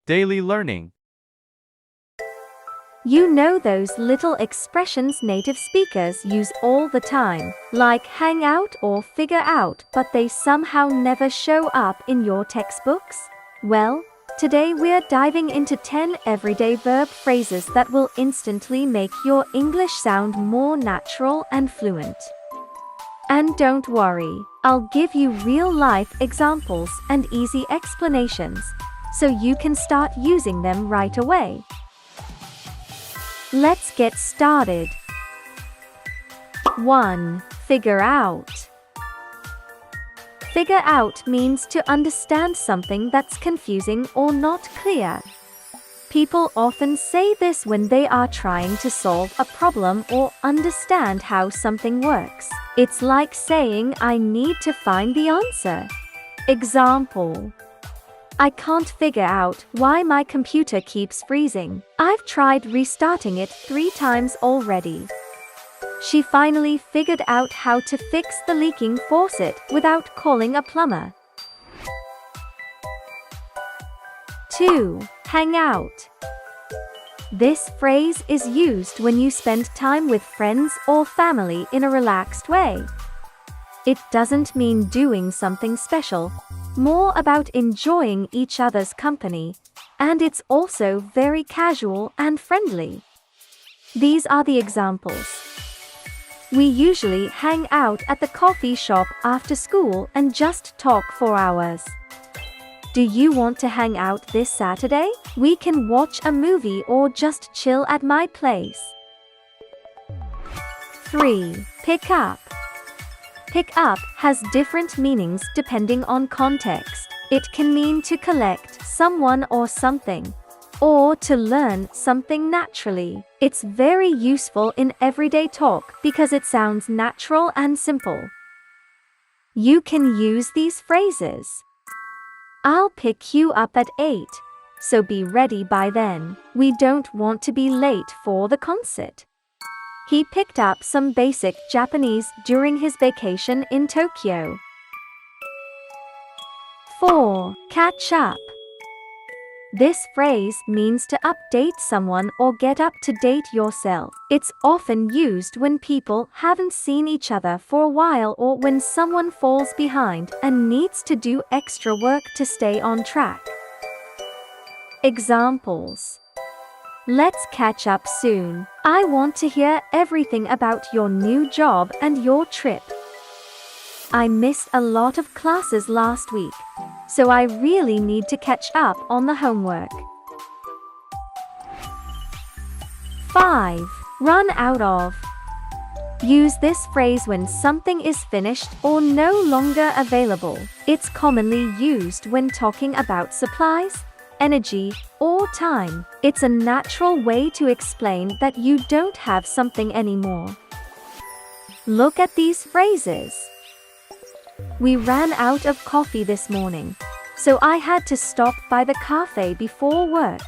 Daily learning. You know those little expressions native speakers use all the time, like hang out or figure out, but they somehow never show up in your textbooks? Well, today we're diving into 10 everyday verb phrases that will instantly make your English sound more natural and fluent. And don't worry, I'll give you real-life examples and easy explanations, so you can start using them right away. Let's get started. 1. Figure out. Figure out means to understand something that's confusing or not clear. People often say this when they are trying to solve a problem or understand how something works. It's like saying, I need to find the answer. Example: I can't figure out why my computer keeps freezing. I've tried restarting it 3 times already. She finally figured out how to fix the leaking faucet without calling a plumber. 2. Hang out. This phrase is used when you spend time with friends or family in a relaxed way. It doesn't mean doing something special, more about enjoying each other's company, and it's also very casual and friendly. These are the examples. We usually hang out at the coffee shop after school and just talk for hours. Do you want to hang out this Saturday? We can watch a movie or just chill at my place. 3. Pick up. Pick up has different meanings depending on context. It can mean to collect someone or something, or to learn something naturally. It's very useful in everyday talk because it sounds natural and simple. You can use these phrases. I'll pick you up at 8, so be ready by then. We don't want to be late for the concert. He picked up some basic Japanese during his vacation in Tokyo. 4. Catch up. This phrase means to update someone or get up to date yourself. It's often used when people haven't seen each other for a while or when someone falls behind and needs to do extra work to stay on track. Examples: let's catch up soon. I want to hear everything about your new job and your trip. I missed a lot of classes last week, so I really need to catch up on the homework. 5. Run out of. Use this phrase when something is finished or no longer available. It's commonly used when talking about supplies, energy, or time. It's a natural way to explain that you don't have something anymore. Look at these phrases. We ran out of coffee this morning, so I had to stop by the cafe before work.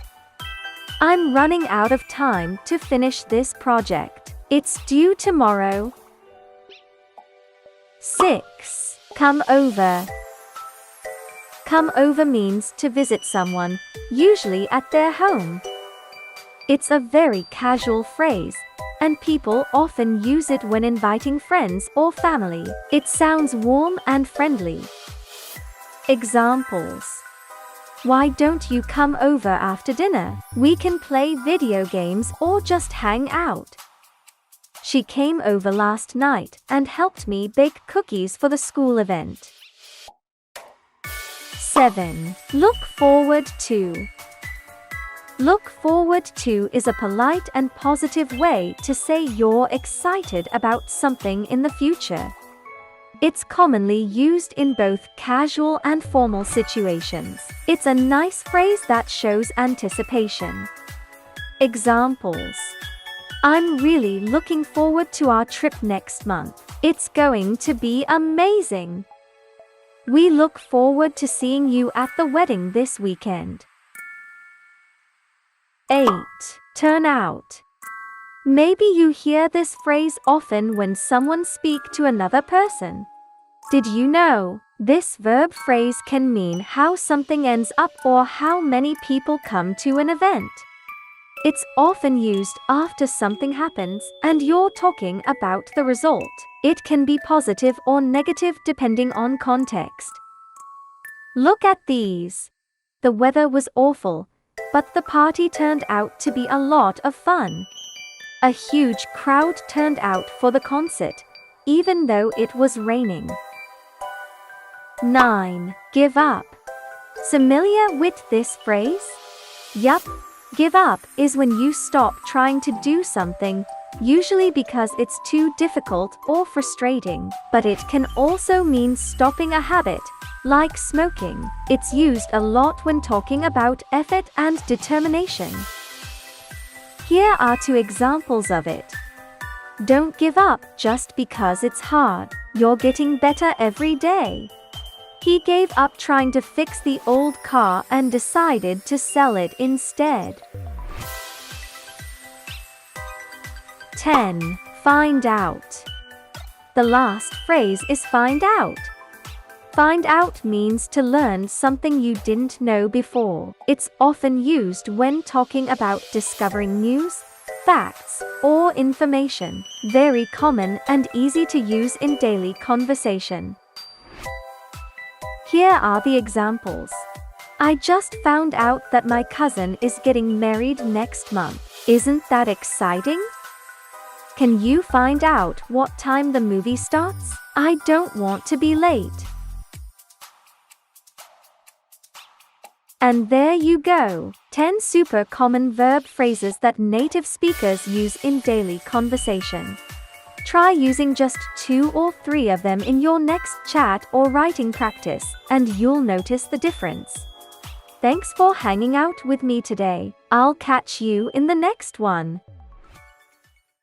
I'm running out of time to finish this project. It's due tomorrow. 6. Come over. Come over means to visit someone, usually at their home. It's a very casual phrase, and people often use it when inviting friends or family. It sounds warm and friendly. Examples: why don't you come over after dinner? We can play video games or just hang out. She came over last night and helped me bake cookies for the school event. 7. Look forward to. Look forward to is a polite and positive way to say you're excited about something in the future. It's commonly used in both casual and formal situations. It's a nice phrase that shows anticipation. Examples: I'm really looking forward to our trip next month. It's going to be amazing. We look forward to seeing you at the wedding this weekend. 8. Turn out. Maybe you hear this phrase often when someone speaks to another person. Did you know? This verb phrase can mean how something ends up or how many people come to an event. It's often used after something happens and you're talking about the result. It can be positive or negative depending on context. Look at these. The weather was awful, but the party turned out to be a lot of fun. A huge crowd turned out for the concert, even though it was raining. 9. Give up. Familiar with this phrase? Yup. Give up is when you stop trying to do something, usually because it's too difficult or frustrating. But it can also mean stopping a habit, like smoking. It's used a lot when talking about effort and determination. Here are 2 examples of it. Don't give up just because it's hard. You're getting better every day. He gave up trying to fix the old car and decided to sell it instead. 10. Find out. The last phrase is find out. Find out means to learn something you didn't know before. It's often used when talking about discovering news, facts, or information. Very common and easy to use in daily conversation. Here are the examples. I just found out that my cousin is getting married next month. Isn't that exciting? Can you find out what time the movie starts? I don't want to be late. And there you go, 10 super common verb phrases that native speakers use in daily conversation. Try using just 2 or 3 of them in your next chat or writing practice, and you'll notice the difference. Thanks for hanging out with me today. I'll catch you in the next one.